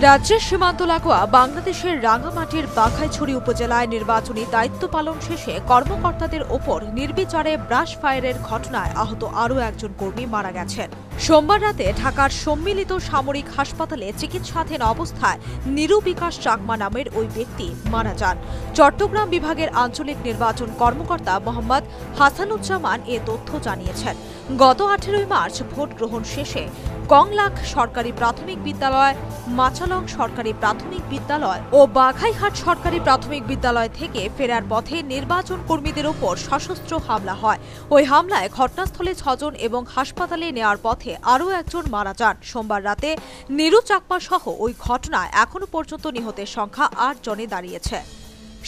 রাজ্যের সীমান্ত লাগোয়া বাংলাদেশের রাঙ্গামাটির বাঘাইছড়ি উপজেলায় নির্বাচনী দায়িত্ব পালন শেষে কর্মকর্তাদের ওপর নির্বিচারে ব্রাশ ফায়ারের ঘটনায় আহত আরও একজন কর্মী মারা গেছেন। সোমবার রাতে ঢাকার সম্মিলিত সামরিক হাসপাতালে চিকিৎসাধীন অবস্থায় নিরু বিকাশ চাকমা নামের ওই ব্যক্তি মারা যান। চট্টগ্রাম বিভাগের আঞ্চলিক নির্বাচন কর্মকর্তা মোহাম্মদ হাসানুজ্জামান এ তথ্য জানিয়েছেন। গত 18 মার্চ ভোট গ্রহণ শেষে কংলাক সরকারি প্রাথমিক বিদ্যালয়, মাচালং সরকারি প্রাথমিক বিদ্যালয় ও বাঘাইহাট সরকারি প্রাথমিক বিদ্যালয় থেকে ফেরার পথে নির্বাচন কর্মীদের ওপর সশস্ত্র হামলা হয়। ওই হামলায় ঘটনাস্থলে 6 জন এবং হাসপাতালে নেওয়ার পথে আরও একজন মারা যান। সোমবার রাতে নিরু চাকমা সহ ওই ঘটনায় এখনও পর্যন্ত নিহতের সংখ্যা 8 জনে দাঁড়িয়েছে।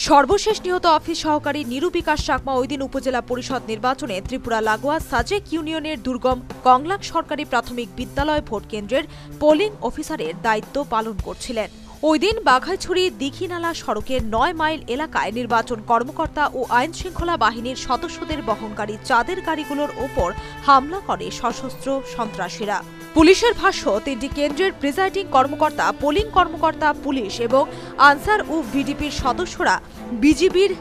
সর্বশেষ নিহত অফিস সহকারী নিরু বিকাশ চাকমা ওইদিন উপজেলা পরিষদ নির্বাচনে ত্রিপুরা লাগোয়া সাজেক ইউনিয়নের দুর্গম কংলাক সরকারি প্রাথমিক বিদ্যালয় ভোট কেন্দ্রের পোলিং অফিসারের দায়িত্ব পালন করছিলেন। ওইদিন বাঘাইছড়ি দীঘিনালা সড়কের 9 মাইল এলাকায় নির্বাচন কর্মকর্তা ও আইন শৃঙ্খলা বাহিনীর সদস্যদের বহনকারী চাঁদের গাড়িগুলোর ওপর হামলা করে সশস্ত্র সন্ত্রাসীরা। পুলিশের ভাষ্য, 3টি কেন্দ্রের প্রিজাইডিং কর্মকর্তা, পোলিং কর্মকর্তা, পুলিশ এবং আনসার ও ভিডিপির সদস্যরা বিজিবির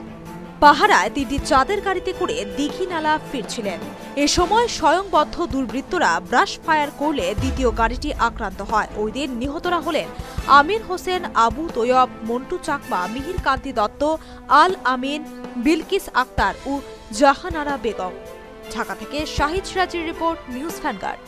পাহারায় 3টি চাঁদের গাড়িতে করে দীঘিনালা ফিরছিলেন। এ সময় স্বয়ংবদ্ধ দুর্বৃত্তরা ব্রাশ ফায়ার করলে দ্বিতীয় গাড়িটি আক্রান্ত হয়। ওই দিন নিহতরা হলেন আমির হোসেন, আবু তৈয়ব, মন্টু চাকমা, মিহির কান্তি দত্ত, আল আমিন, বিলকিস আক্তার ও জাহানারা বেগম। ঢাকা থেকে শাহিদ সিরাজের রিপোর্ট, নিউজ ভ্যানগার্ড।